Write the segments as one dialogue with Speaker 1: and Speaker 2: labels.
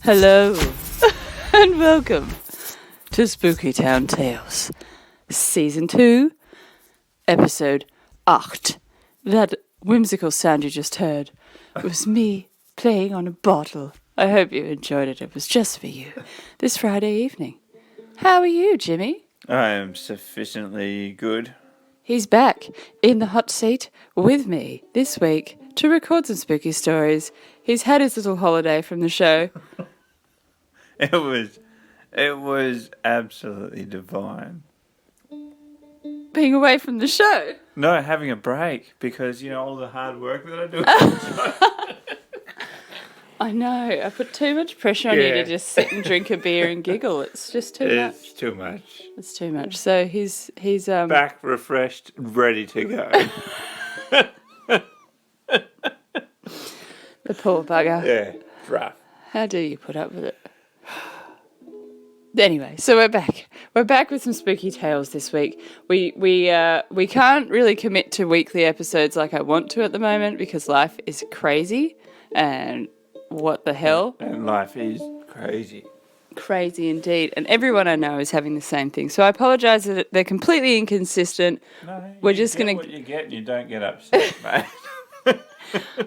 Speaker 1: Hello, and welcome to Spooky Town Tales, Season 2, Episode 8. That whimsical sound you just heard was me playing on a bottle. I hope you enjoyed it. It was just for you this Friday evening. How are you, Jimmy?
Speaker 2: I am sufficiently good.
Speaker 1: He's back in the hot seat with me this week to record some spooky stories. He's had his little holiday from the show.
Speaker 2: It was absolutely divine.
Speaker 1: Being away from the show?
Speaker 2: No, having a break because, all the hard work that I do.
Speaker 1: I know. I put too much pressure on you to just sit and drink a beer and giggle. It's just too much.
Speaker 2: It's too much.
Speaker 1: It's too much. So he's
Speaker 2: back, refreshed, ready to go.
Speaker 1: The poor bugger.
Speaker 2: Yeah, it's rough.
Speaker 1: How do you put up with it? Anyway, so we're back. We're back with some spooky tales this week. We can't really commit to weekly episodes like I want to at the moment because life is crazy and what the hell?
Speaker 2: And life is crazy.
Speaker 1: Crazy indeed. And everyone I know is having the same thing. So I apologise that they're completely inconsistent.
Speaker 2: No,
Speaker 1: we're just going to...
Speaker 2: what you get and you don't get upset, mate.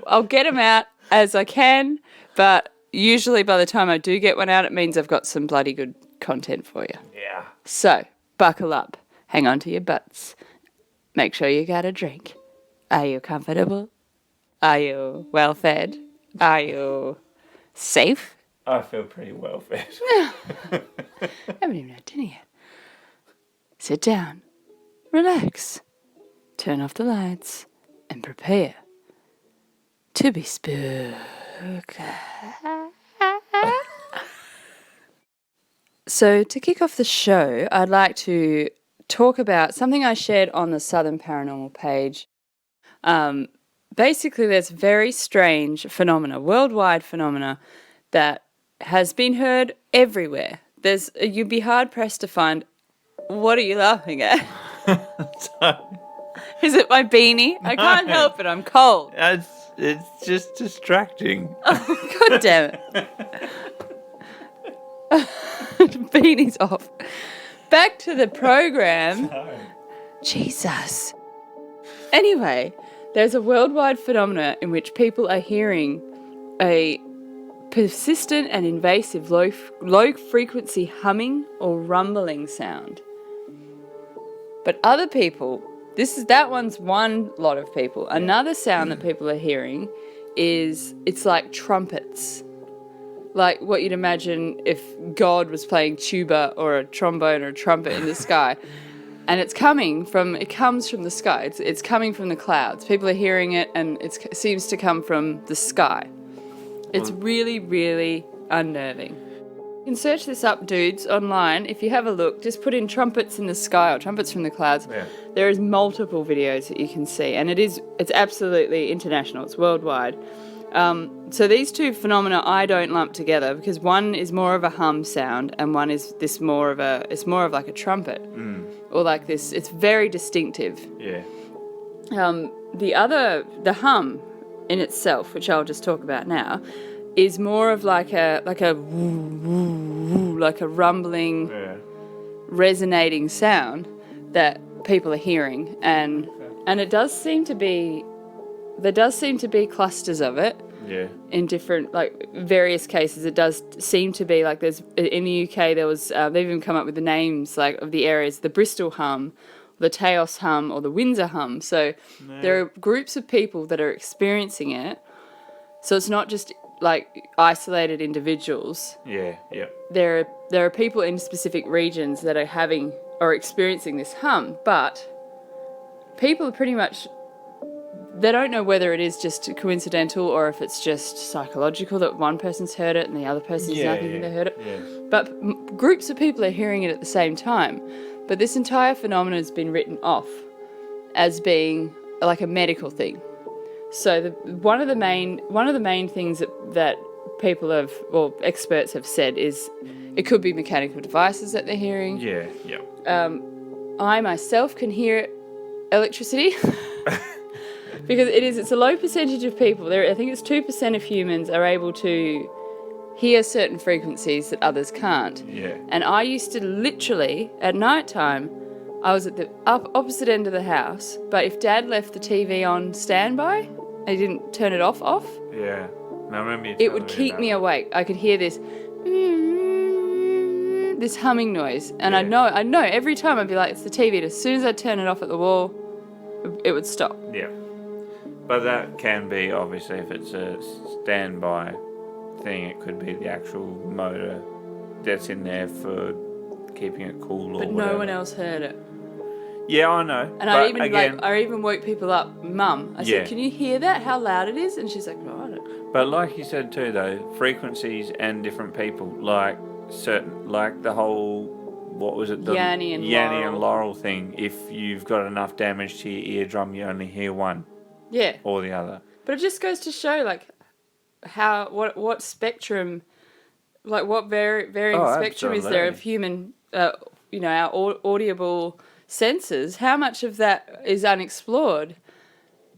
Speaker 1: I'll get them out as I can, but usually by the time I do get one out, it means I've got some bloody good content for you.
Speaker 2: Yeah.
Speaker 1: So, buckle up. Hang on to your butts. Make sure you got a drink. Are you comfortable? Are you well fed? Are you safe?
Speaker 2: I feel pretty well fed.
Speaker 1: Haven't even had dinner yet. Sit down. Relax. Turn off the lights. And prepare to be spooked. So, to kick off the show, I'd like to talk about something I shared on the Southern Paranormal page. Basically, there's very strange phenomena, worldwide phenomena, that has been heard everywhere. You'd be hard-pressed to find, what are you laughing at? Is it my beanie? I can't help it, I'm cold.
Speaker 2: It's just distracting.
Speaker 1: Oh, God damn it. Beanie's off. Back to the program.
Speaker 2: Sorry.
Speaker 1: Jesus. Anyway, there's a worldwide phenomena in which people are hearing a persistent and invasive low frequency humming or rumbling sound. But other people, that one's one lot of people. Another sound that people are hearing it's like trumpets. Like what you'd imagine if God was playing tuba or a trombone or a trumpet in the sky. And it comes from the sky. It's coming from the clouds. People are hearing it and it seems to come from the sky. It's really, really unnerving. You can search this up, dudes, online. If you have a look, just put in trumpets in the sky or trumpets from the clouds. Yeah. There is multiple videos that you can see. And it's absolutely international. It's worldwide. So these two phenomena I don't lump together because one is more of a hum sound and one is it's more of like a trumpet or like this. It's very distinctive.
Speaker 2: Yeah.
Speaker 1: The hum in itself, which I'll just talk about now, is more of like a woo, woo, woo, like a rumbling, resonating sound that people are hearing, and it does seem to be. There does seem to be clusters of it.
Speaker 2: Yeah.
Speaker 1: In different, various cases, it does seem to be like there's in the UK there was they've even come up with the names of the areas, the Bristol hum, the Taos hum, or the Windsor hum. So there are groups of people that are experiencing it. So it's not just isolated individuals.
Speaker 2: Yeah. Yeah.
Speaker 1: There are people in specific regions that are having or experiencing this hum, but people are pretty much, they don't know whether it is just coincidental or if it's just psychological that one person's heard it and the other person's not thinking they heard it.
Speaker 2: Yeah.
Speaker 1: But groups of people are hearing it at the same time. But this entire phenomenon has been written off as being like a medical thing. So one of the main things that people have, or experts have said, is it could be mechanical devices that they're hearing.
Speaker 2: Yeah.
Speaker 1: I myself can hear electricity because it's a low percentage of people. I think it's 2% of humans are able to hear certain frequencies that others can't.
Speaker 2: Yeah.
Speaker 1: And I used to literally, at night time, I was at the opposite end of the house, but if Dad left the TV on standby, I didn't turn it off,
Speaker 2: Yeah. And I remember you
Speaker 1: it would keep me awake. I could hear this humming noise. And I know every time I'd be like, it's the TV. And as soon as I'd turn it off at the wall, it would stop.
Speaker 2: Yeah. But that can be, obviously, if it's a standby thing, it could be the actual motor that's in there for keeping it cool or
Speaker 1: But
Speaker 2: whatever.
Speaker 1: no one else heard it.
Speaker 2: Yeah, I know.
Speaker 1: And I even woke people up. Mum, I said, can you hear that? How loud it is? And she's like, no, I don't.
Speaker 2: But like you said too, though, frequencies and different people, like the whole, what was it? The
Speaker 1: Yanny and
Speaker 2: Laurel thing. If you've got enough damage to your eardrum, you only hear one.
Speaker 1: Yeah.
Speaker 2: Or the other.
Speaker 1: But it just goes to show, like, what spectrum, like, what varying spectrum is there of human, our audible senses? How much of that is unexplored?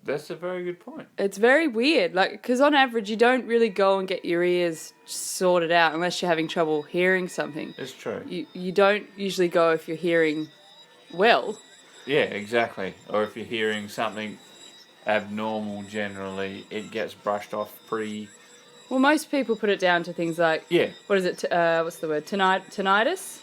Speaker 2: That's a very good point.
Speaker 1: It's very weird, like, because on average you don't really go and get your ears sorted out unless you're having trouble hearing something.
Speaker 2: It's true.
Speaker 1: You don't usually go if you're hearing well.
Speaker 2: Yeah, exactly. Or if you're hearing something abnormal, generally, it gets brushed off pretty...
Speaker 1: Well, most people put it down to things like...
Speaker 2: Yeah.
Speaker 1: What is it? What's the word? Tinnitus?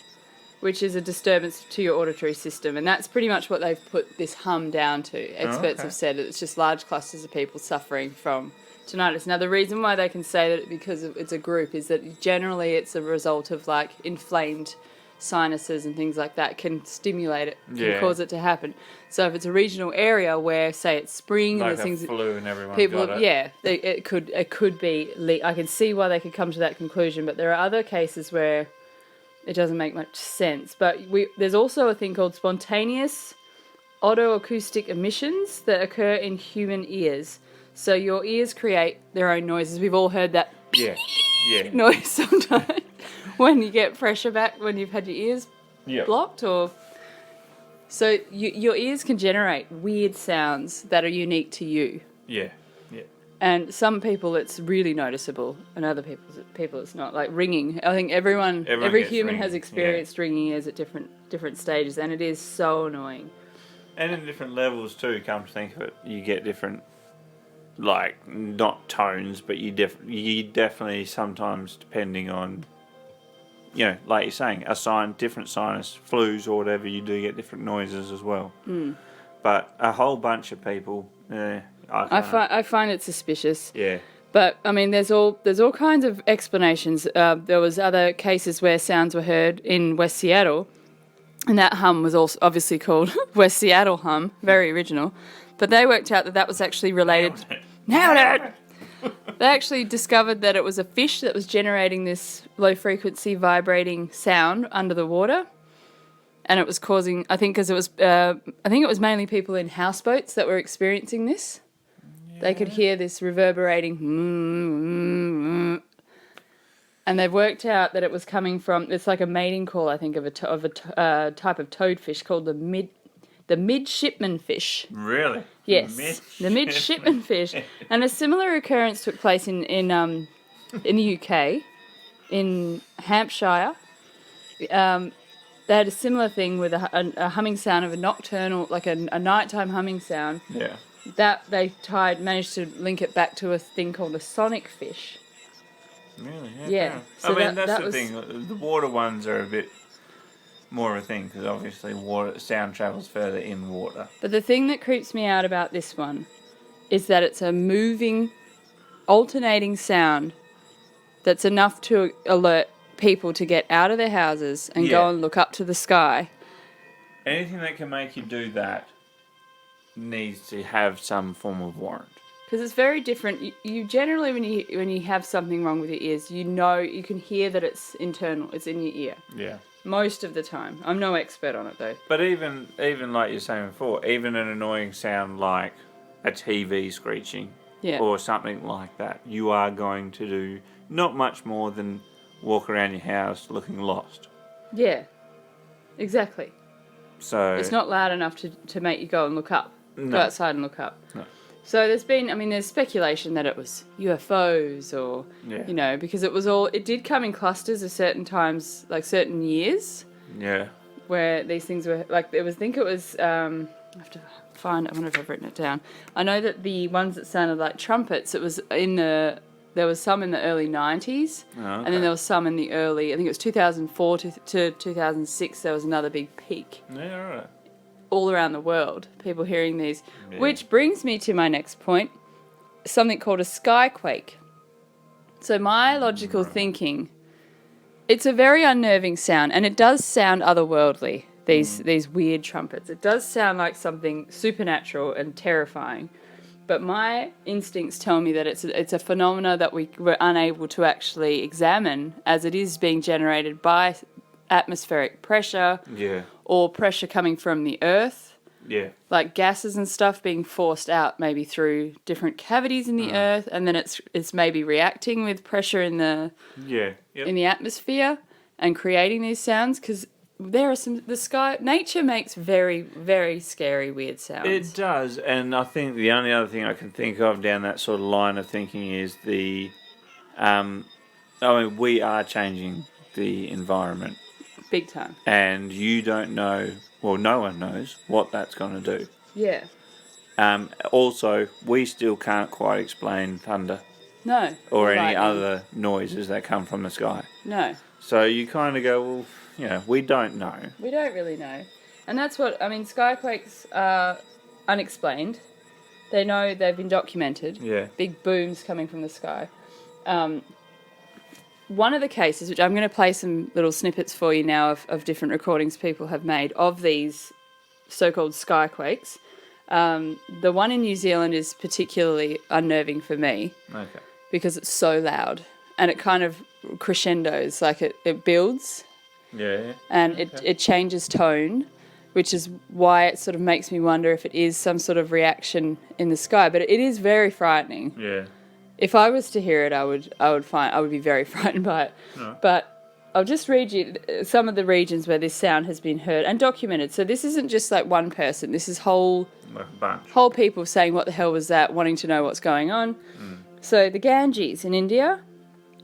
Speaker 1: Which is a disturbance to your auditory system. And that's pretty much what they've put this hum down to. Experts have said it's just large clusters of people suffering from tinnitus. Now, the reason why they can say that because it's a group is that generally it's a result of, like, inflamed sinuses and things like that can stimulate it, can cause it to happen. So if it's a regional area where, say, it's spring
Speaker 2: like
Speaker 1: and there's things...
Speaker 2: flu and everyone
Speaker 1: people,
Speaker 2: got it.
Speaker 1: Yeah, it could be... I can see why they could come to that conclusion, but there are other cases where... it doesn't make much sense. But there's also a thing called spontaneous autoacoustic emissions that occur in human ears. So your ears create their own noises. We've all heard that noise sometimes when you get pressure back, when you've had your ears blocked. So your ears can generate weird sounds that are unique to you.
Speaker 2: Yeah.
Speaker 1: And some people it's really noticeable, and other people it's not. Like ringing, I think every human has experienced ringing ears at different stages, and it is so annoying.
Speaker 2: And in different levels too. Come to think of it, you get different, like not tones, but you definitely sometimes, depending on, like you're saying, different sinus flus or whatever, you do get different noises as well. But a whole bunch of people. I
Speaker 1: find it suspicious.
Speaker 2: Yeah.
Speaker 1: But I mean, there's all kinds of explanations. There was other cases where sounds were heard in West Seattle, and that hum was also obviously called West Seattle hum, very original. But they worked out that was actually related. Nailed it. They actually discovered that it was a fish that was generating this low frequency vibrating sound under the water. And it was causing, I think it was mainly people in houseboats that were experiencing this. Yeah. They could hear this reverberating, and they've worked out that it was coming from. It's like a mating call, I think, of a type of toadfish called the midshipman fish.
Speaker 2: Really?
Speaker 1: Yes, the midshipman fish. And a similar occurrence took place in the UK, in Hampshire. They had a similar thing with a humming sound of a nocturnal, like a nighttime humming sound.
Speaker 2: Yeah.
Speaker 1: That they managed to link it back to a thing called a sonic fish.
Speaker 2: Really?
Speaker 1: Yeah.
Speaker 2: So that's the thing. The water ones are a bit more of a thing because obviously sound travels further in water.
Speaker 1: But the thing that creeps me out about this one is that it's a moving, alternating sound that's enough to alert people to get out of their houses and go and look up to the sky.
Speaker 2: Anything that can make you do that needs to have some form of warrant.
Speaker 1: Because it's very different. You generally, when you have something wrong with your ears, you can hear that it's internal. It's in your ear.
Speaker 2: Yeah.
Speaker 1: Most of the time. I'm no expert on it though.
Speaker 2: But even like you're saying before, even an annoying sound like a TV screeching or something like that, you are going to do not much more than walk around your house looking lost.
Speaker 1: Yeah, exactly.
Speaker 2: So
Speaker 1: it's not loud enough to make you go and look up.
Speaker 2: No.
Speaker 1: Go outside and look up.
Speaker 2: No.
Speaker 1: So there's speculation that it was UFOs or, because it did come in clusters at certain times, like certain years.
Speaker 2: Yeah.
Speaker 1: Where these things were, I have to find, I wonder if I've written it down. I know that the ones that sounded like trumpets, there was some in the early 90s, and then there was some in the early, I think it was 2004 to 2006, there was another big peak.
Speaker 2: Yeah, right.
Speaker 1: All around the world, people hearing these. Yeah. Which brings me to my next point, something called a skyquake. So my logical thinking, it's a very unnerving sound, and it does sound otherworldly, these weird trumpets. It does sound like something supernatural and terrifying. But my instincts tell me that it's a phenomena that we were unable to actually examine, as it is being generated by atmospheric pressure or pressure coming from the earth. Yeah. Like gases and stuff being forced out maybe through different cavities in the earth, and then it's maybe reacting with pressure in the in the atmosphere and creating these sounds, because there are nature makes very, very scary, weird sounds.
Speaker 2: It does, and I think the only other thing I can think of down that sort of line of thinking is we are changing the environment.
Speaker 1: Big time.
Speaker 2: And you don't know, well, no one knows what that's going to do.
Speaker 1: Yeah.
Speaker 2: Also, we still can't quite explain thunder.
Speaker 1: No.
Speaker 2: Or any other noises that come from the sky.
Speaker 1: No.
Speaker 2: So you kind of go, well, we don't know.
Speaker 1: We don't really know. And that's skyquakes are unexplained. They know they've been documented. Yeah. Big booms coming from the sky. One of the cases, which I'm going to play some little snippets for you now of different recordings people have made of these so-called skyquakes. The one in New Zealand is particularly unnerving for me. Okay. Because it's so loud. And it kind of crescendos, like it builds. Yeah. And it changes tone, which is why it sort of makes me wonder if it is some sort of reaction in the sky. But it is very frightening. Yeah. If I was to hear it, I would be very frightened by it. No. But I'll just read you some of the regions where this sound has been heard and documented. So this isn't just like one person. This is whole people saying, what the hell was that, wanting to know what's going on. So the Ganges in India,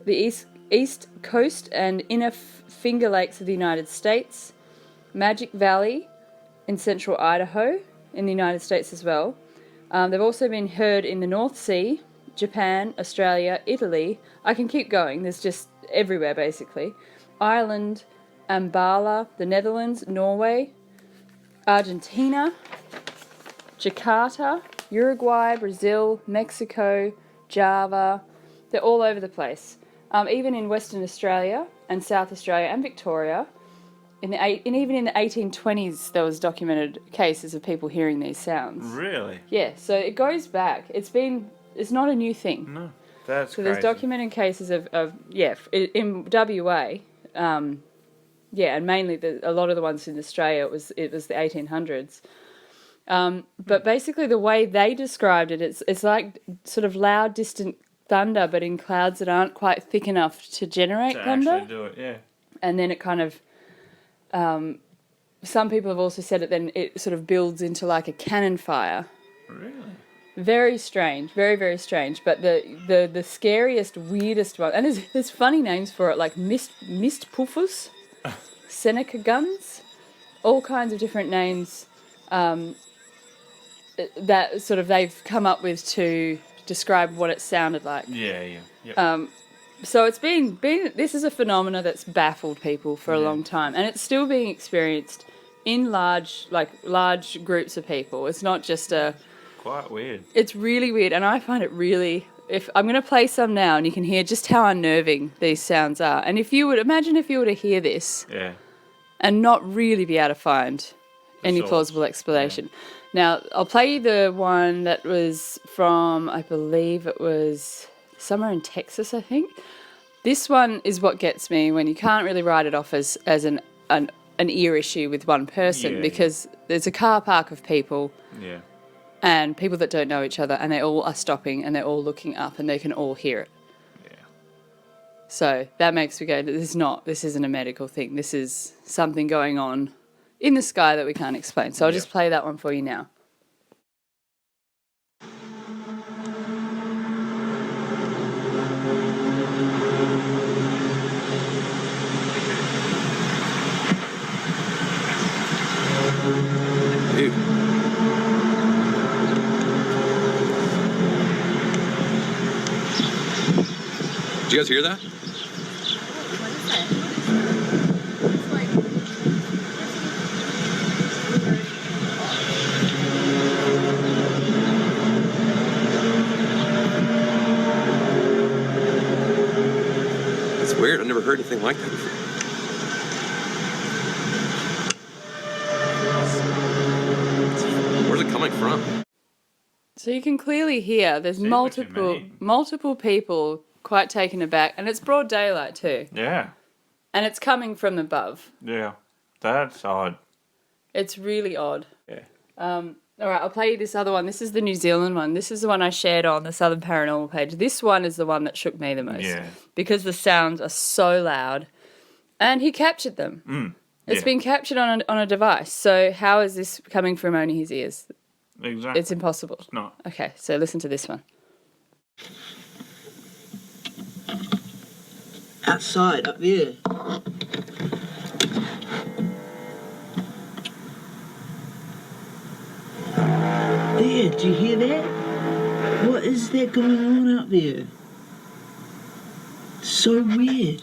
Speaker 1: the east coast and inner Finger Lakes of the United States, Magic Valley in central Idaho in the United States as well. They've also been heard in the North Sea, Japan, Australia, Italy. I can keep going. There's just everywhere, basically. Ireland, Ambala, the Netherlands, Norway, Argentina, Jakarta, Uruguay, Brazil, Mexico, Java. They're all over the place. Even in Western Australia and South Australia and Victoria. Even in the 1820s, there was documented cases of people hearing these sounds. Really? Yeah, so it goes back. It's not a new thing. No, that's crazy. So there's documented cases of in WA, and mainly a lot of the ones in Australia, it was the 1800s. But basically the way they described it, it's like sort of loud, distant thunder, but in clouds that aren't quite thick enough to generate thunder. To actually do it, yeah. And then it kind of, some people have also said it sort of builds into like a cannon fire. Really? Very strange, very, very strange. But the scariest, weirdest one, and there's funny names for it, like mist puffers, Seneca guns, all kinds of different names that sort of they've come up with to describe what it sounded like. Yeah. Yep. So it's been this is a phenomena that's baffled people for a long time, and it's still being experienced in large groups of people. It's not just quite weird. It's really weird, and I find it really. If I'm going to play some now, and you can hear just how unnerving these sounds are, and if you were to hear this, and not really be able to find any plausible explanation. Yeah. Now, I'll play you the one that was from, I believe it was somewhere in Texas, I think. This one is what gets me when you can't really write it off as an ear issue with one person because there's a car park of people and people that don't know each other and they all are stopping and they're all looking up and they can all hear it. Yeah. So that makes me go, this isn't a medical thing. This is something going on in the sky that we can't explain. So I'll just play that one for you now.
Speaker 3: Dude. Did you guys hear that? That's weird. I've never heard anything like that before. Where's it coming from?
Speaker 1: So you can clearly hear there's multiple people quite taken aback, and it's broad daylight too.
Speaker 2: Yeah.
Speaker 1: And it's coming from above.
Speaker 2: Yeah. That's odd.
Speaker 1: It's really odd.
Speaker 2: Yeah.
Speaker 1: All right, I'll play you this other one. This is the New Zealand one. This is the one I shared on the Southern Paranormal page. This one is the one that shook me the most.
Speaker 2: Yeah. Because
Speaker 1: the sounds are so loud. And he captured them. It's been captured on a device. So how is this coming from only his ears?
Speaker 2: Exactly.
Speaker 1: It's impossible.
Speaker 2: It's not.
Speaker 1: Okay, so listen to this one.
Speaker 4: Outside, up there. There, do you hear that? What is that going on up there? So weird.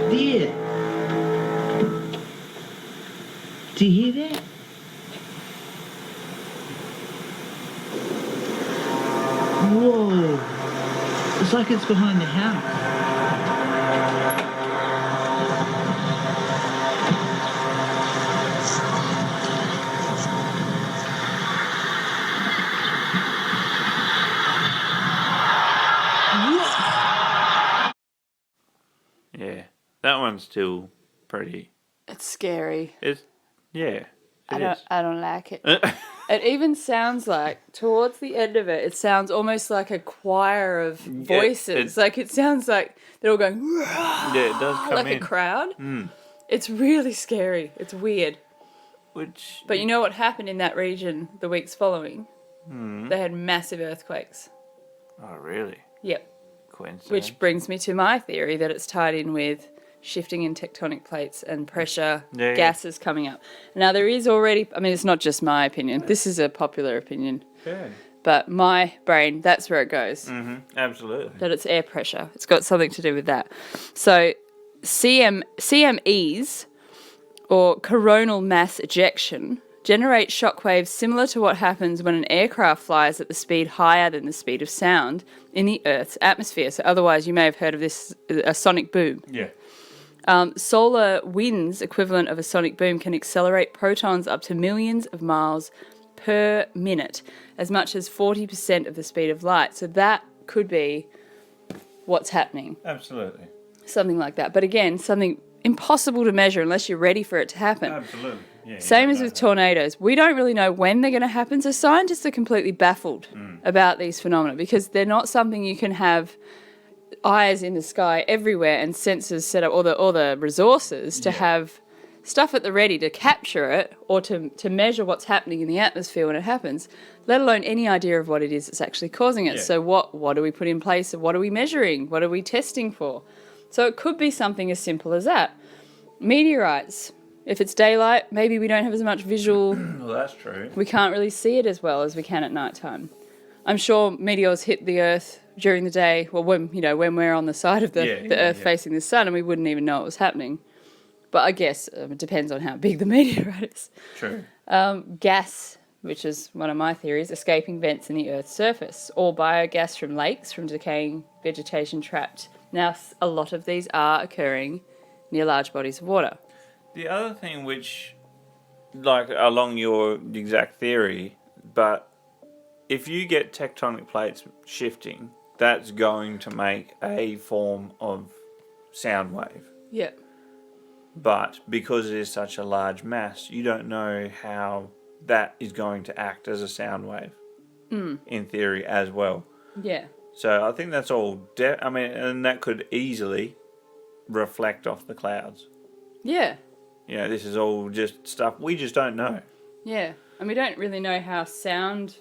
Speaker 4: There. Do you hear that? Whoa. It's like it's behind the house.
Speaker 2: Yeah. That one's still pretty.
Speaker 1: It's scary.
Speaker 2: I
Speaker 1: don't like it. It even sounds like, towards the end of it, it sounds almost like a choir of voices. It sounds like they're all going,
Speaker 2: yeah, it does come
Speaker 1: like
Speaker 2: in.
Speaker 1: a crowd. It's really scary. It's weird. But you know what happened in that region the weeks following? They had massive earthquakes.
Speaker 2: Oh, really?
Speaker 1: Yep.
Speaker 2: Coincidence.
Speaker 1: Which brings me to my theory that it's tied in with shifting in tectonic plates and pressure, gases coming up. Now, there is already, I mean, it's not just my opinion. This is a popular opinion.
Speaker 2: Yeah.
Speaker 1: But my brain, that's where it goes.
Speaker 2: Absolutely.
Speaker 1: That it's air pressure. It's got something to do with that. So CMEs, or coronal mass ejection, generate shockwaves similar to what happens when an aircraft flies at the speed higher than the speed of sound in the Earth's atmosphere. So otherwise, you may have heard of this, a sonic boom.
Speaker 2: Yeah.
Speaker 1: Solar winds, equivalent of a sonic boom, can accelerate protons up to millions of miles per minute, as much as 40% of the speed of light. So that could be what's happening.
Speaker 2: Absolutely.
Speaker 1: Something like that. But again, something impossible to measure unless you're ready for it to happen.
Speaker 2: Absolutely. Yeah,
Speaker 1: Same as with tornadoes. We don't really know when they're going to happen, so scientists are completely baffled about these phenomena because they're not something you can have eyes in the sky everywhere and sensors set up, or the resources to have stuff at the ready to capture it or to measure what's happening in the atmosphere when it happens, let alone any idea of what it is that's actually causing it. So what do we put in place? What are we measuring? What are we testing for? So it could be something as simple as that. Meteorites. If it's daylight, maybe we don't have as much visual.
Speaker 2: Well, that's true.
Speaker 1: We can't really see it as well as we can at night time. I'm sure meteors hit the Earth during the day, well, when we're on the side of the Earth facing the sun, and we wouldn't even know it was happening. But I guess it depends on how big the meteorite is.
Speaker 2: True.
Speaker 1: Gas, which is one of my theories, escaping vents in the Earth's surface, or biogas from lakes, from decaying vegetation trapped Now, a lot of these are occurring near large bodies of water.
Speaker 2: The other thing which, like, along your exact theory, but if you get tectonic plates shifting, that's going to make a form of sound wave.
Speaker 1: Yeah.
Speaker 2: But because it is such a large mass, you don't know how that is going to act as a sound wave, in theory, as well.
Speaker 1: Yeah.
Speaker 2: So I think that's all, and that could easily reflect off the clouds.
Speaker 1: Yeah.
Speaker 2: You know, this is all just stuff we just don't know.
Speaker 1: Yeah. And we don't really know how sound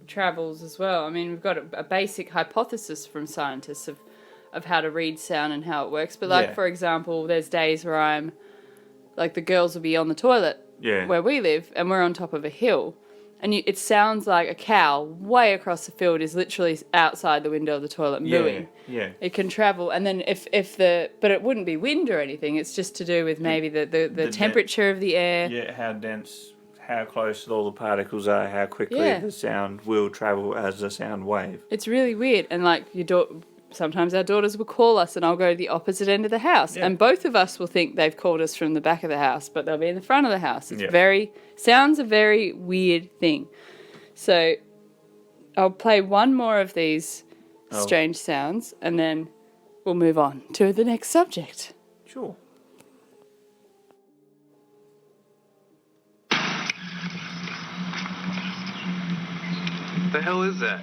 Speaker 1: travels as well. I mean, we've got a basic hypothesis from scientists of how to read sound and how it works. But, like, for example, there's days where I'm, like, the girls will be on the toilet where we live, and we're on top of a hill. And it sounds like a cow way across the field is literally outside the window of the toilet mooing.
Speaker 2: Yeah.
Speaker 1: It can travel, and then but it wouldn't be wind or anything. It's just to do with maybe the temperature of the air.
Speaker 2: Yeah, how dense, how close all the particles are, how quickly the sound will travel as a sound wave.
Speaker 1: It's really weird, and like sometimes our daughters will call us, and I'll go to the opposite end of the house, and both of us will think they've called us from the back of the house, but they'll be in the front of the house. It's sounds a very weird thing. So I'll play one more of these strange sounds, and then we'll move on to the next subject.
Speaker 2: Sure.
Speaker 3: What the hell is that?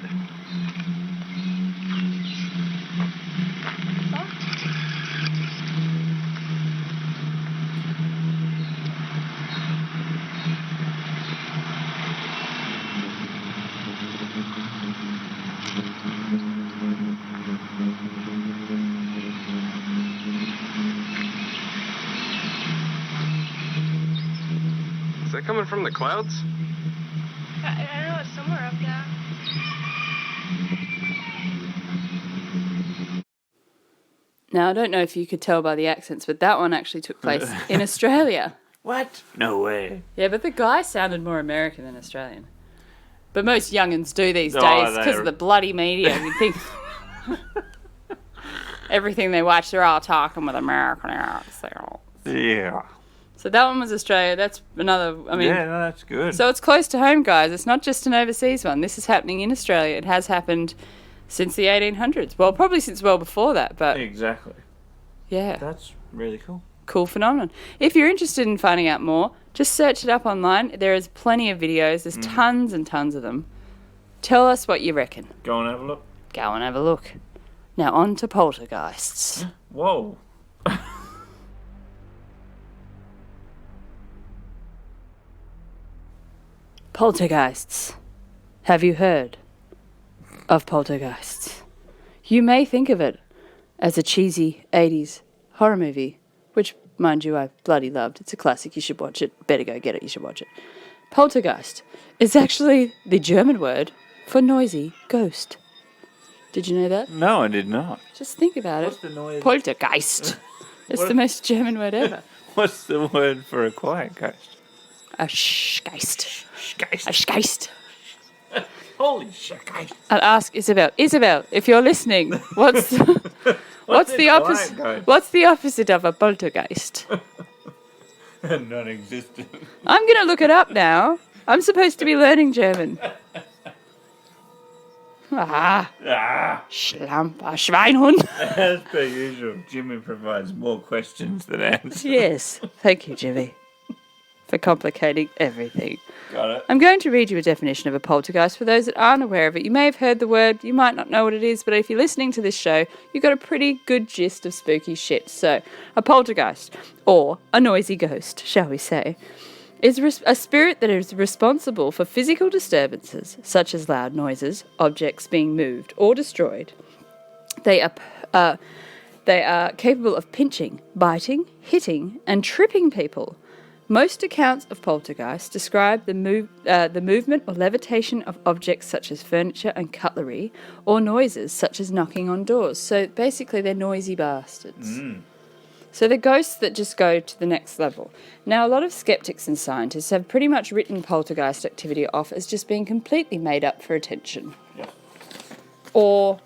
Speaker 3: Is that coming from the clouds?
Speaker 5: I don't know, it's somewhere up there.
Speaker 1: Now, I don't know if you could tell by the accents, but that one actually took place in Australia.
Speaker 2: What? No way.
Speaker 1: Yeah, but the guy sounded more American than Australian. But most young'uns do these days because of the bloody media. You think everything they watch, they're all talking with American accents.
Speaker 2: Yeah.
Speaker 1: So that one was Australia. That's another,
Speaker 2: that's good.
Speaker 1: So it's close to home, guys. It's not just an overseas one. This is happening in Australia. It has happened since the 1800s. Well, probably since well before that, but...
Speaker 2: Exactly.
Speaker 1: Yeah.
Speaker 2: That's really cool.
Speaker 1: Cool phenomenon. If you're interested in finding out more, just search it up online. There is plenty of videos. There's tons and tons of them. Tell us what you reckon.
Speaker 2: Go and have a look.
Speaker 1: Go and have a look. Now on to poltergeists.
Speaker 2: Whoa.
Speaker 1: Poltergeists. Have you heard of poltergeists? You may think of it as a cheesy 80s horror movie, which, mind you, I bloody loved. It's a classic. You should watch it. Better go get it. You should watch it. Poltergeist is actually the German word for noisy ghost. Did you know that?
Speaker 2: No, I did not.
Speaker 1: Just think about
Speaker 2: What's
Speaker 1: it.
Speaker 2: the noise?
Speaker 1: Poltergeist. It's the most German word ever.
Speaker 2: What's the word for a quiet ghost?
Speaker 1: A geist.
Speaker 2: Geist.
Speaker 1: A geist.
Speaker 2: Holy shit, geist.
Speaker 1: I'd ask Isabel. Isabel, if you're listening, what's the opposite?
Speaker 2: Ghost?
Speaker 1: What's the opposite of a poltergeist?
Speaker 2: Non-existent.
Speaker 1: I'm gonna look it up now. I'm supposed to be learning German. Schweinhund.
Speaker 2: As per usual, Jimmy provides more questions than answers.
Speaker 1: Yes, thank you, Jimmy, for complicating everything.
Speaker 2: Got it.
Speaker 1: I'm going to read you a definition of a poltergeist. For those that aren't aware of it, you may have heard the word, you might not know what it is, but if you're listening to this show, you've got a pretty good gist of spooky shit. So, a poltergeist, or a noisy ghost, shall we say, is a spirit that is responsible for physical disturbances, such as loud noises, objects being moved or destroyed. They are capable of pinching, biting, hitting, and tripping people. Most accounts of poltergeists describe the movement or levitation of objects such as furniture and cutlery, or noises such as knocking on doors. So basically they're noisy bastards. So they're ghosts that just go to the next level. Now, a lot of skeptics and scientists have pretty much written poltergeist activity off as just being completely made up for attention.
Speaker 2: Yeah.
Speaker 1: Or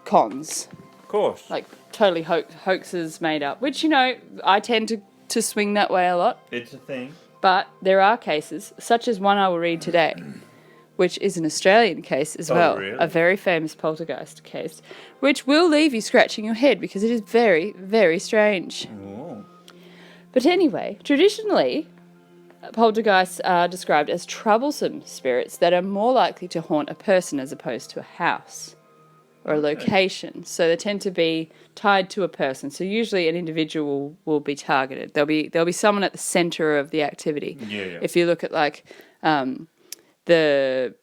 Speaker 1: cons.
Speaker 2: course.
Speaker 1: Like totally hoaxes made up, which, I tend to swing that way a lot.
Speaker 2: It's a thing.
Speaker 1: But there are cases, such as one I will read today, which is an Australian case as well.
Speaker 2: Really?
Speaker 1: A very famous poltergeist case, which will leave you scratching your head because it is very, very strange.
Speaker 2: Oh.
Speaker 1: But anyway, traditionally, poltergeists are described as troublesome spirits that are more likely to haunt a person as opposed to a house or a location. So they tend to be tied to a person. So usually an individual will be targeted. There'll be someone at the center of the activity.
Speaker 2: Yeah.
Speaker 1: If you look at like the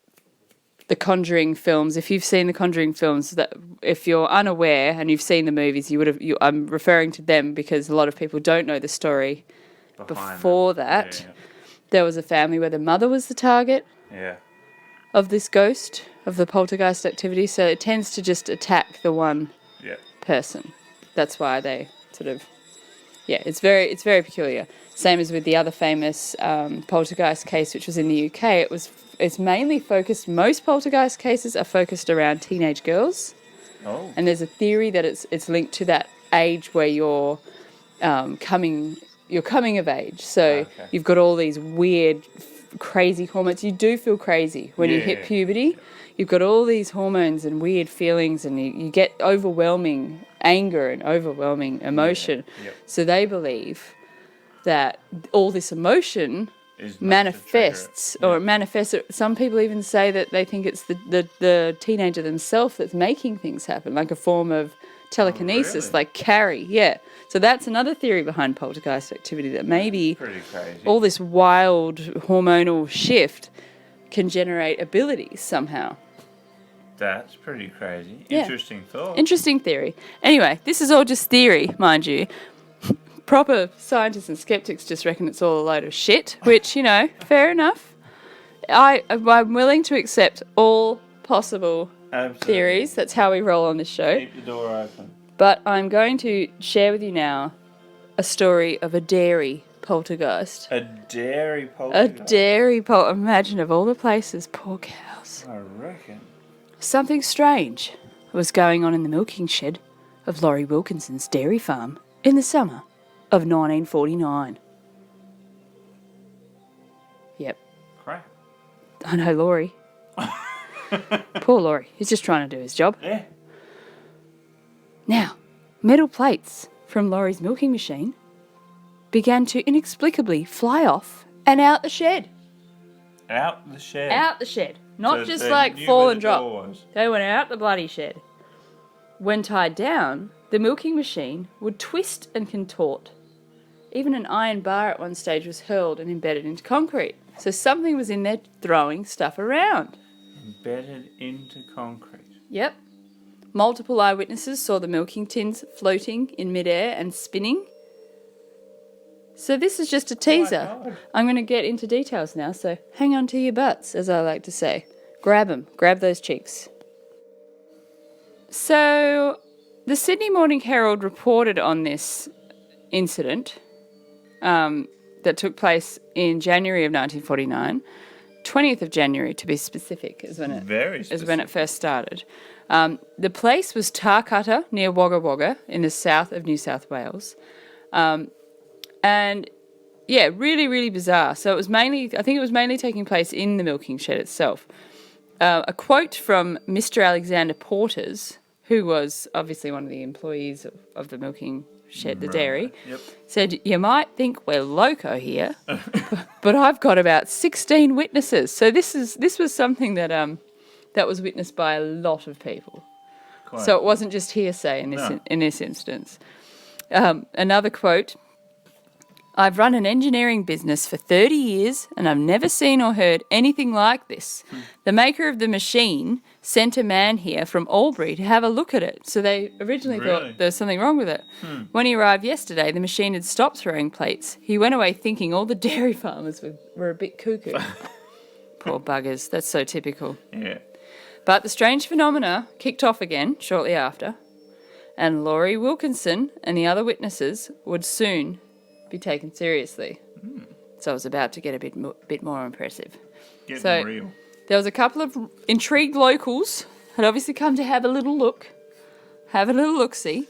Speaker 1: Conjuring films, if you've seen the Conjuring films, that if you're unaware and you've seen the movies, I'm referring to them because a lot of people don't know the story before that.
Speaker 2: Yeah.
Speaker 1: There was a family where the mother was the target
Speaker 2: Yeah.
Speaker 1: of this ghost, of the poltergeist activity, so it tends to just attack the one
Speaker 2: Yeah.
Speaker 1: person. That's why they sort of, it's very peculiar. Same as with the other famous poltergeist case, which was in the UK. It's mainly focused, most poltergeist cases are focused around teenage girls.
Speaker 2: Oh.
Speaker 1: And there's a theory that it's linked to that age where you're coming of age. So you've got all these weird, crazy hormones. You do feel crazy when you hit puberty. You've got all these hormones and weird feelings, and you get overwhelming anger and overwhelming emotion.
Speaker 2: Yeah. Yep.
Speaker 1: So they believe that all this emotion manifests, or it manifests. Some people even say that they think it's the teenager themselves that's making things happen, like a form of telekinesis,
Speaker 2: really?
Speaker 1: like Carrie. Yeah. So that's another theory behind poltergeist activity, that maybe
Speaker 2: Pretty crazy.
Speaker 1: all this wild hormonal shift can generate abilities somehow.
Speaker 2: That's pretty crazy.
Speaker 1: Yeah.
Speaker 2: Interesting thought.
Speaker 1: Interesting theory. Anyway, this is all just theory, mind you. Proper scientists and skeptics just reckon it's all a load of shit, which, fair enough. I'm willing to accept all possible
Speaker 2: Absolutely.
Speaker 1: theories. That's how we roll on this show.
Speaker 2: Keep the door open.
Speaker 1: But I'm going to share with you now a story of a dairy poltergeist.
Speaker 2: A dairy
Speaker 1: A
Speaker 2: poltergeist.
Speaker 1: dairy poltergeist. Imagine, of all the places, poor cows.
Speaker 2: I reckon.
Speaker 1: Something strange was going on in the milking shed of Laurie Wilkinson's dairy farm in the summer of 1949. Yep.
Speaker 2: Crap.
Speaker 1: I know Laurie. Poor Laurie. He's just trying to do his job.
Speaker 2: Yeah.
Speaker 1: Now, metal plates from Laurie's milking machine began to inexplicably fly off and out the shed.
Speaker 2: Out the shed.
Speaker 1: Out the shed. Not
Speaker 2: So
Speaker 1: just
Speaker 2: they
Speaker 1: like
Speaker 2: knew
Speaker 1: fall
Speaker 2: where
Speaker 1: and
Speaker 2: the
Speaker 1: drop.
Speaker 2: door was.
Speaker 1: They went out the bloody shed. When tied down, the milking machine would twist and contort. Even an iron bar at one stage was hurled and embedded into concrete. So something was in there throwing stuff around.
Speaker 2: Embedded into concrete.
Speaker 1: Yep. Multiple eyewitnesses saw the milking tins floating in midair and spinning. So this is just a teaser.
Speaker 2: God.
Speaker 1: I'm going to get into details now, so hang on to your butts, as I like to say. Grab them. Grab those cheeks. So the Sydney Morning Herald reported on this incident that took place in January of 1949. 20th of January, to be specific, is when it first started. The place was Tarcutta, near Wagga Wagga, in the south of New South Wales. And, yeah, really, really bizarre. So I think it was mainly taking place in the milking shed itself. A quote from Mr. Alexander Porters, who was obviously one of the employees of the milking shed, the dairy, said, "You might think we're loco here, but I've got about 16 witnesses." So this was something that that was witnessed by a lot of people. So it wasn't just hearsay in this instance. Another quote: "I've run an engineering business for 30 years and I've never seen or heard anything like this. The maker of the machine sent a man here from Albury to have a look at it." So they originally thought there was something wrong with it. When he arrived yesterday, the machine had stopped throwing plates. He went away thinking all the dairy farmers were a bit cuckoo. Poor buggers. That's so typical.
Speaker 2: Yeah.
Speaker 1: But the strange phenomena kicked off again shortly after, and Laurie Wilkinson and the other witnesses would soon be taken seriously. So it was about to get a bit more impressive.
Speaker 2: Getting real.
Speaker 1: There was a couple of intrigued locals had obviously come to have a little look have a little look-see.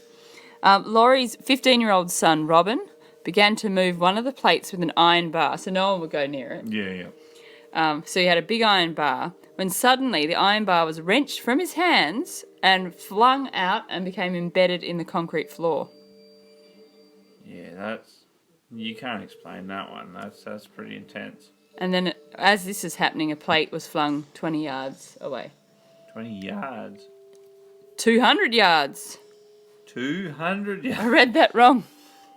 Speaker 1: Laurie's 15-year-old son, Robin, began to move one of the plates with an iron bar, so no one would go near it.
Speaker 2: Yeah.
Speaker 1: So he had a big iron bar, when suddenly the iron bar was wrenched from his hands and flung out and became embedded in the concrete floor.
Speaker 2: Yeah, you can't explain that one. That's pretty intense.
Speaker 1: And then as this is happening, a plate was flung 20 yards away.
Speaker 2: 20 yards.
Speaker 1: 200 yards.
Speaker 2: 200 yards.
Speaker 1: I read that wrong.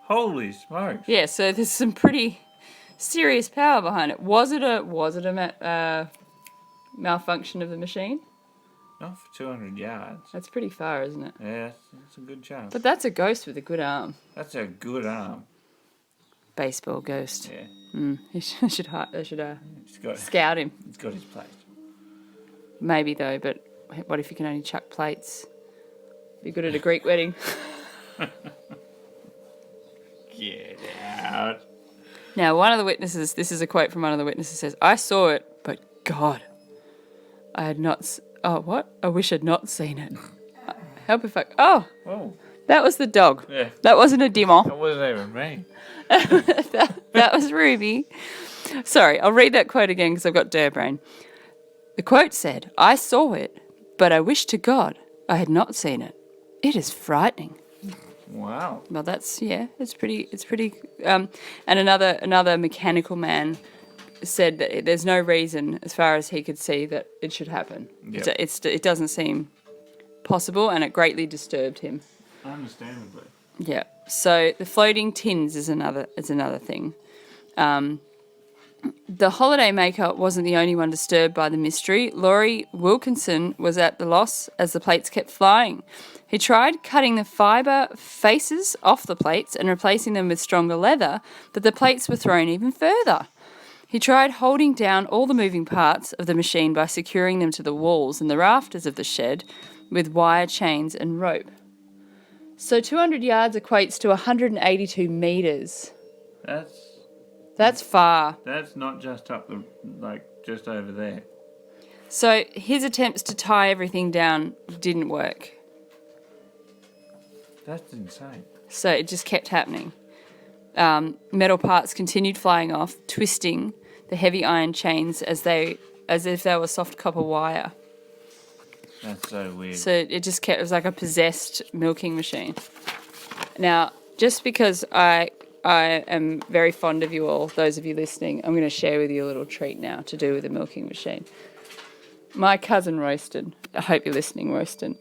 Speaker 2: Holy smokes.
Speaker 1: Yeah, so there's some pretty serious power behind it. Was it a malfunction of the machine?
Speaker 2: Not for 200 yards.
Speaker 1: That's pretty far, isn't it?
Speaker 2: Yeah, that's a good chance.
Speaker 1: But that's a ghost with a good arm.
Speaker 2: That's a good arm.
Speaker 1: Baseball ghost.
Speaker 2: Yeah.
Speaker 1: They should scout him.
Speaker 2: He's got his place.
Speaker 1: Maybe though, but what if you can only chuck plates? Be good at a Greek wedding.
Speaker 2: Get out.
Speaker 1: Now, one of the witnesses, this is a quote from one of the witnesses, says, "I saw it, but God, I had not... what? I wish I'd not seen it. Help if I... Oh, that was the dog.
Speaker 2: Yeah.
Speaker 1: That wasn't a dimmer.
Speaker 2: That wasn't even me.
Speaker 1: that was Ruby. Sorry, I'll read that quote again because I've got dare brain. The quote said, "I saw it, but I wish to God I had not seen it. It is frightening."
Speaker 2: Wow.
Speaker 1: Well, it's pretty. And another mechanical man said that there's no reason, as far as he could see, that it should happen.
Speaker 2: Yep.
Speaker 1: It doesn't seem possible, and it greatly disturbed him.
Speaker 2: Understandably.
Speaker 1: Yeah. So the floating tins is another thing. The holidaymaker wasn't the only one disturbed by the mystery. Laurie Wilkinson was at the loss as the plates kept flying. He tried cutting the fibre faces off the plates and replacing them with stronger leather, but the plates were thrown even further. He tried holding down all the moving parts of the machine by securing them to the walls and the rafters of the shed with wire chains and rope. So 200 yards equates to 182 metres. That's far.
Speaker 2: That's not just just over there.
Speaker 1: So his attempts to tie everything down didn't work.
Speaker 2: That's insane.
Speaker 1: So it just kept happening. Metal parts continued flying off, twisting the heavy iron chains as if they were soft copper wire.
Speaker 2: That's so weird.
Speaker 1: So it was like a possessed milking machine. Now, just because I am very fond of you all, those of you listening, I'm going to share with you a little treat now to do with the milking machine. My cousin Royston, I hope you're listening, Royston,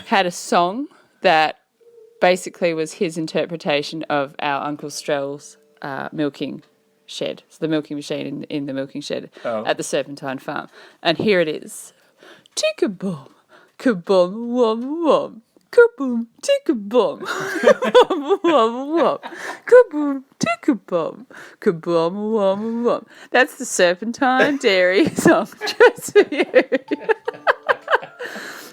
Speaker 1: had a song that basically was his interpretation of our Uncle Strell's milking shed. So the milking machine in the milking shed at the Serpentine Farm. And here it is. Tick-a-boom, ka-boom, wom, wom. Kaboom, tick-a-boom, wom, wom, wom. Kaboom, tick-a-boom, kaboom, wom, wom. That's the Serpentine Dairy song just for you.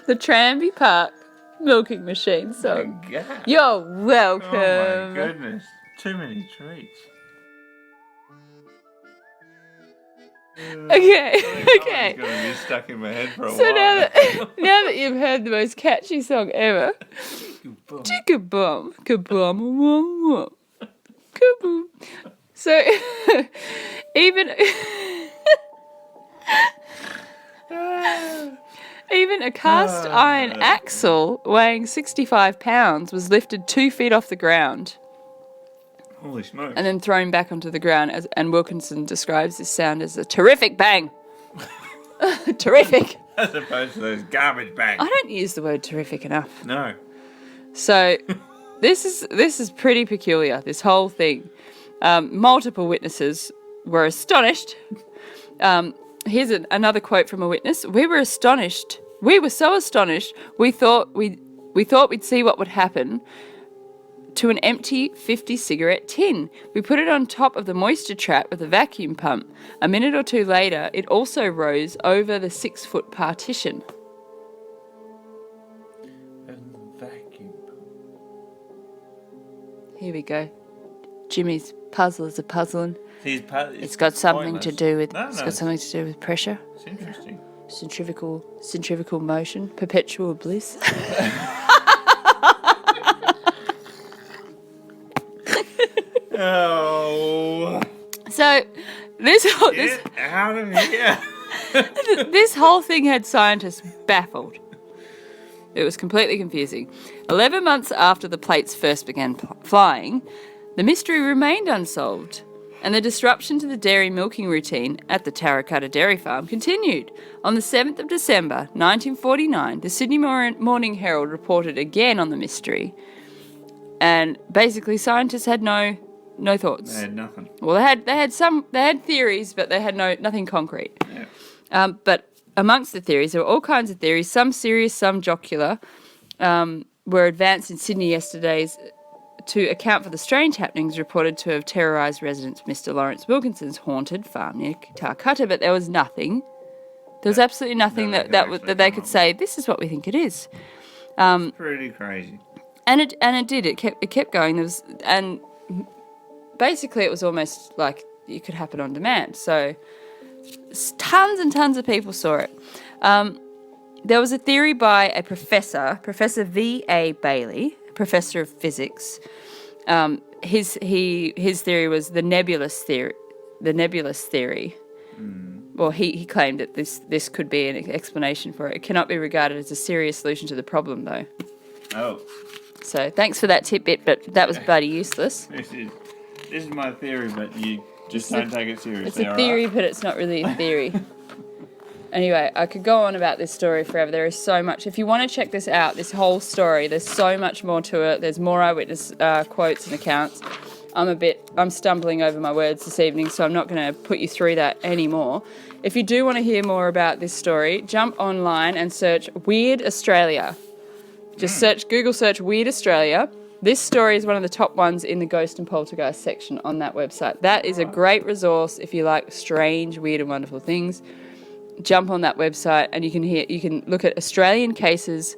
Speaker 1: The Tranby Park milking machine song.
Speaker 2: Oh, God.
Speaker 1: You're welcome.
Speaker 2: Oh, my goodness. Too many treats.
Speaker 1: Okay.
Speaker 2: It's going to be stuck in my head for a
Speaker 1: So
Speaker 2: while.
Speaker 1: now that you've heard the most catchy song ever, Tick-a-boom, kaboom, wom, wom. Kaboom. So even a cast iron axle weighing 65 pounds was lifted 2 feet off the ground.
Speaker 2: Holy smokes.
Speaker 1: And then thrown back onto the ground, and Wilkinson describes this sound as a terrific bang. Terrific.
Speaker 2: As opposed to those garbage bags.
Speaker 1: I don't use the word terrific enough.
Speaker 2: No.
Speaker 1: So this is pretty peculiar, this whole thing. Multiple witnesses were astonished. Here's another quote from a witness. "We were astonished. We were so astonished, we thought we'd see what would happen to an empty 50 cigarette tin. We put it on top of the moisture trap with a vacuum pump. A minute or two later, it also rose over the 6-foot partition."
Speaker 2: Vacuum pump.
Speaker 1: Here we go. Jimmy's puzzlers are puzzling.
Speaker 2: It's
Speaker 1: got something to do with
Speaker 2: It's
Speaker 1: got something to do with pressure,
Speaker 2: It's interesting.
Speaker 1: centrifugal motion, perpetual bliss.
Speaker 2: Oh.
Speaker 1: So this
Speaker 2: Get out of here.
Speaker 1: this whole thing had scientists baffled. It was completely confusing. 11 months after the plates first began flying, the mystery remained unsolved, and the disruption to the dairy milking routine at the Tarracutta Dairy Farm continued. On the 7th of December, 1949, the Sydney Morning Herald reported again on the mystery, and basically scientists had no thoughts.
Speaker 2: They had nothing.
Speaker 1: Well, they had theories, but they had nothing concrete.
Speaker 2: Yeah.
Speaker 1: But amongst the theories, there were all kinds of theories, some serious, some jocular, were advanced in Sydney yesterday's to account for the strange happenings reported to have terrorised residents of Mr. Lawrence Wilkinson's haunted farm near Tarcutta, but there was nothing. There was absolutely nothing that they could say, this is what we think it is.
Speaker 2: Pretty crazy.
Speaker 1: And it did. It kept going. And basically it was almost like it could happen on demand. So tons and tons of people saw it. There was a theory by a Professor V.A. Bailey, professor of physics. His theory was the nebulous theory. Well, he claimed that this could be an explanation for it. It cannot be regarded as a serious solution to the problem, though.
Speaker 2: Oh.
Speaker 1: So thanks for that tidbit, but that was bloody useless.
Speaker 2: This is my theory, but you just don't take it seriously.
Speaker 1: It's a theory, but it's not really a theory. Anyway, I could go on about this story forever. There is so much. If you want to check this out, this whole story, there's so much more to it. There's more eyewitness quotes and accounts. I'm stumbling over my words this evening, so I'm not going to put you through that anymore. If you do want to hear more about this story, jump online and search Weird Australia. Just Google search Weird Australia. This story is one of the top ones in the Ghost and Poltergeist section on that website. That is a great resource if you like strange, weird and wonderful things. Jump on that website and you can look at Australian cases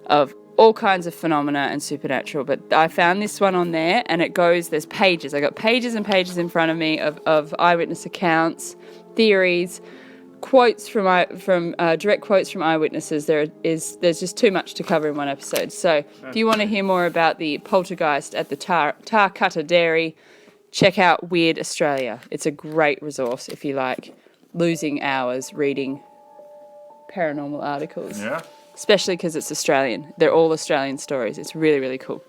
Speaker 1: of all kinds of phenomena and supernatural. But I found this one on there and there's pages. I got pages and pages in front of me of eyewitness accounts, theories, quotes from direct quotes from eyewitnesses. There's just too much to cover in one episode. So if you want to hear more about the poltergeist at the Tarcutta Dairy, check out Weird Australia. It's a great resource if you like losing hours reading paranormal articles.
Speaker 2: Yeah.
Speaker 1: Especially because it's Australian. They're all Australian stories. It's really, really cool.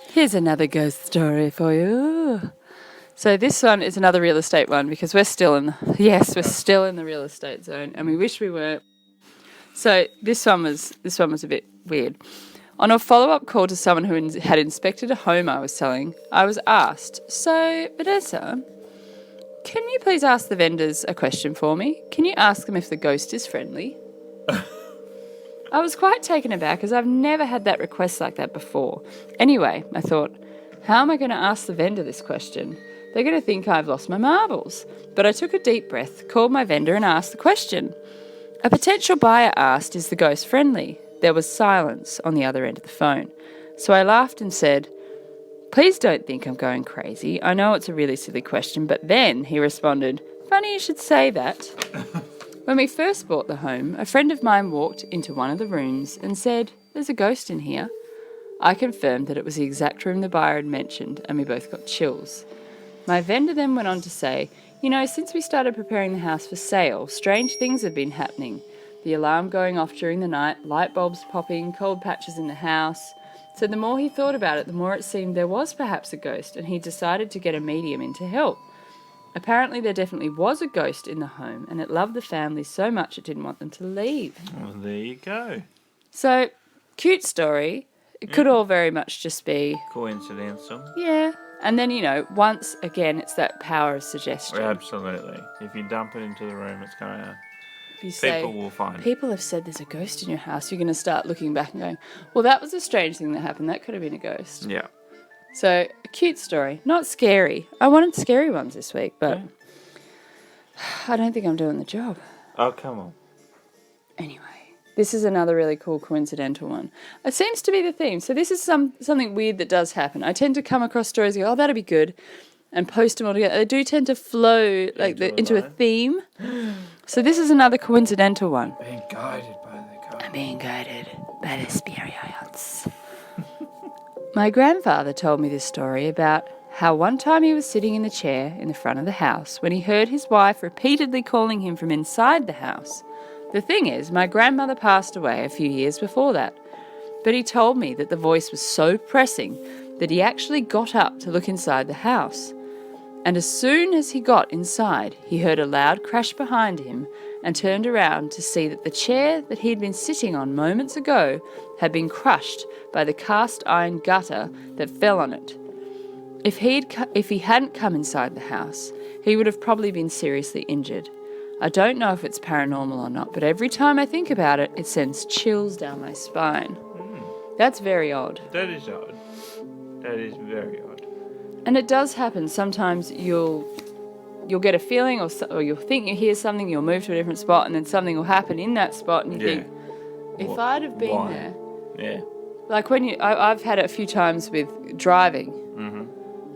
Speaker 1: Here's another ghost story for you. So this one is another real estate one because we're still in the real estate zone and we wish we weren't. So this one was a bit weird. On a follow-up call to someone who had inspected a home I was selling, I was asked, "So, Vanessa, can you please ask the vendors a question for me? Can you ask them if the ghost is friendly?" I was quite taken aback as I've never had that request like that before. Anyway, I thought, how am I going to ask the vendor this question? They're going to think I've lost my marbles. But I took a deep breath, called my vendor and asked the question. A potential buyer asked, "Is the ghost friendly?" There was silence on the other end of the phone. So I laughed and said, "Please don't think I'm going crazy. I know it's a really silly question." But then he responded, "Funny you should say that." When we first bought the home, a friend of mine walked into one of the rooms and said, "There's a ghost in here." I confirmed that it was the exact room the buyer had mentioned, and we both got chills. My vendor then went on to say, "Since we started preparing the house for sale, strange things have been happening. The alarm going off during the night, light bulbs popping, cold patches in the house." So the more he thought about it, the more it seemed there was perhaps a ghost, and he decided to get a medium in to help. Apparently there definitely was a ghost in the home, and it loved the family so much it didn't want them to leave.
Speaker 2: Well, there you go.
Speaker 1: So, cute story. It could all very much just be...
Speaker 2: coincidental.
Speaker 1: Yeah. And then, once again, it's that power of suggestion.
Speaker 2: Absolutely. If you dump it into the room, it's going to...
Speaker 1: You say,
Speaker 2: people will find it.
Speaker 1: People have said there's a ghost in your house. You're going to start looking back and going, well, that was a strange thing that happened. That could have been a ghost.
Speaker 2: Yeah.
Speaker 1: So, a cute story. Not scary. I wanted scary ones this week, but I don't think I'm doing the job.
Speaker 2: Oh, come on.
Speaker 1: Anyway, this is another really cool coincidental one. It seems to be the theme. So this is something weird that does happen. I tend to come across stories and go, "Oh, that'd be good," and post them all together. They do tend to flow into a theme. So this is another coincidental one.
Speaker 2: Being guided by the ghost.
Speaker 1: I'm being guided by the spirits. My grandfather told me this story about how one time he was sitting in the chair in the front of the house when he heard his wife repeatedly calling him from inside the house. The thing is, my grandmother passed away a few years before that, but he told me that the voice was so pressing that he actually got up to look inside the house. And as soon as he got inside, he heard a loud crash behind him and turned around to see that the chair that he'd been sitting on moments ago had been crushed by the cast iron gutter that fell on it. If he hadn't come inside the house, he would have probably been seriously injured. I don't know if it's paranormal or not, but every time I think about it, it sends chills down my spine. That's very odd.
Speaker 2: That is odd. That is very odd.
Speaker 1: And it does happen. Sometimes you'll get a feeling or you'll think you hear something, you'll move to a different spot, and then something will happen in that spot, and you think, if I'd have been there.
Speaker 2: Yeah.
Speaker 1: Like I've had it a few times with driving. Mm-hmm.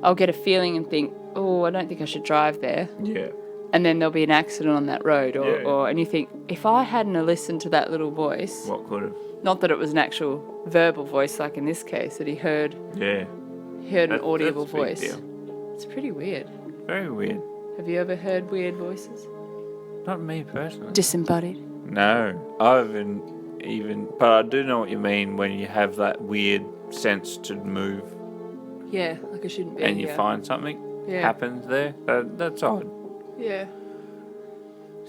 Speaker 1: I'll get a feeling and think, oh, I don't think I should drive there.
Speaker 2: Yeah.
Speaker 1: And then there'll be an accident on that road, and you think, if I hadn't have listened to that little voice.
Speaker 2: What could have?
Speaker 1: Not that it was an actual verbal voice, like in this case, that he heard.
Speaker 2: Yeah.
Speaker 1: He heard an audible
Speaker 2: that's a big
Speaker 1: voice.
Speaker 2: deal.
Speaker 1: It's pretty weird.
Speaker 2: Very weird.
Speaker 1: Have you ever heard weird voices?
Speaker 2: Not me personally.
Speaker 1: Disembodied?
Speaker 2: No. I haven't even. But I do know what you mean when you have that weird sense to move
Speaker 1: Yeah, like I shouldn't be
Speaker 2: and you
Speaker 1: here.
Speaker 2: find something happens there. That's odd.
Speaker 1: Yeah.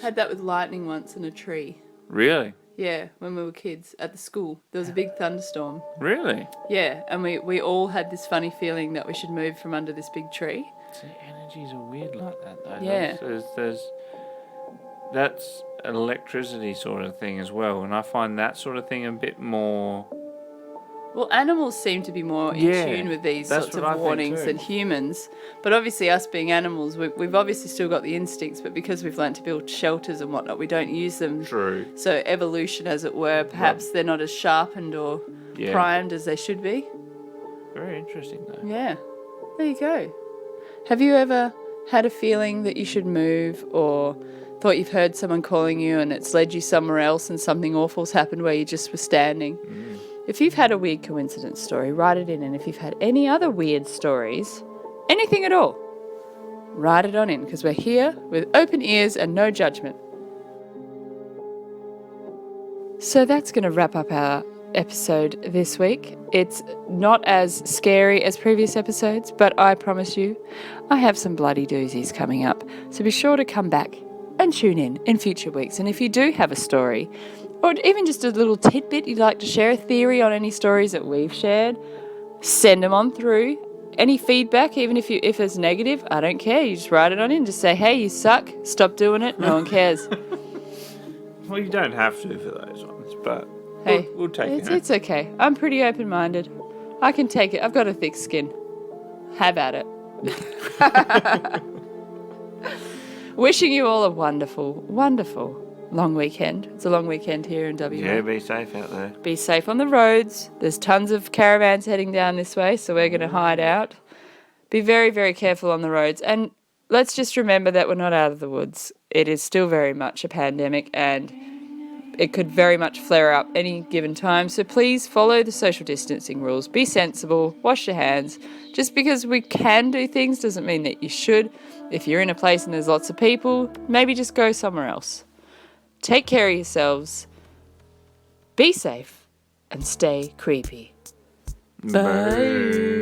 Speaker 1: Had that with lightning once in a tree.
Speaker 2: Really?
Speaker 1: Yeah, when we were kids at the school. There was a big thunderstorm.
Speaker 2: Really?
Speaker 1: Yeah, and we all had this funny feeling that we should move from under this big tree.
Speaker 2: See, energies are weird like that, though.
Speaker 1: Yeah.
Speaker 2: That's an electricity sort of thing as well, and I find that sort of thing a bit more.
Speaker 1: Well, animals seem to be more in tune with these sorts of warnings than humans. But obviously, us being animals, we've obviously still got the instincts, but because we've learnt to build shelters and whatnot, we don't use them.
Speaker 2: True.
Speaker 1: So evolution, as it were, perhaps they're not as sharpened or primed as they should be.
Speaker 2: Very interesting, though.
Speaker 1: Yeah. There you go. Have you ever had a feeling that you should move, or thought you've heard someone calling you and it's led you somewhere else and something awful's happened where you just were standing? If you've had a weird coincidence story, write it in. And if you've had any other weird stories, anything at all, write it on in, because we're here with open ears and no judgment. So that's going to wrap up our episode this week. It's not as scary as previous episodes, but I promise you, I have some bloody doozies coming up. So be sure to come back and tune in future weeks. And if you do have a story, or even just a little tidbit you'd like to share, a theory on any stories that we've shared, send them on through. Any feedback, even if it's negative, I don't care. You just write it on in. Just say, hey, you suck. Stop doing it. No one cares.
Speaker 2: Well, you don't have to for those ones, but
Speaker 1: Hey,
Speaker 2: we'll take it.
Speaker 1: It's okay. I'm pretty open-minded. I can take it. I've got a thick skin. Have at it. Wishing you all a wonderful, wonderful long weekend. It's a long weekend here in WA.
Speaker 2: Yeah, be safe out there.
Speaker 1: Be safe on the roads. There's tons of caravans heading down this way, so we're going to hide out. Be very, very careful on the roads. And let's just remember that we're not out of the woods. It is still very much a pandemic, and it could very much flare up any given time. So please follow the social distancing rules. Be sensible. Wash your hands. Just because we can do things doesn't mean that you should. If you're in a place and there's lots of people, maybe just go somewhere else. Take care of yourselves. Be safe and stay creepy. Bye.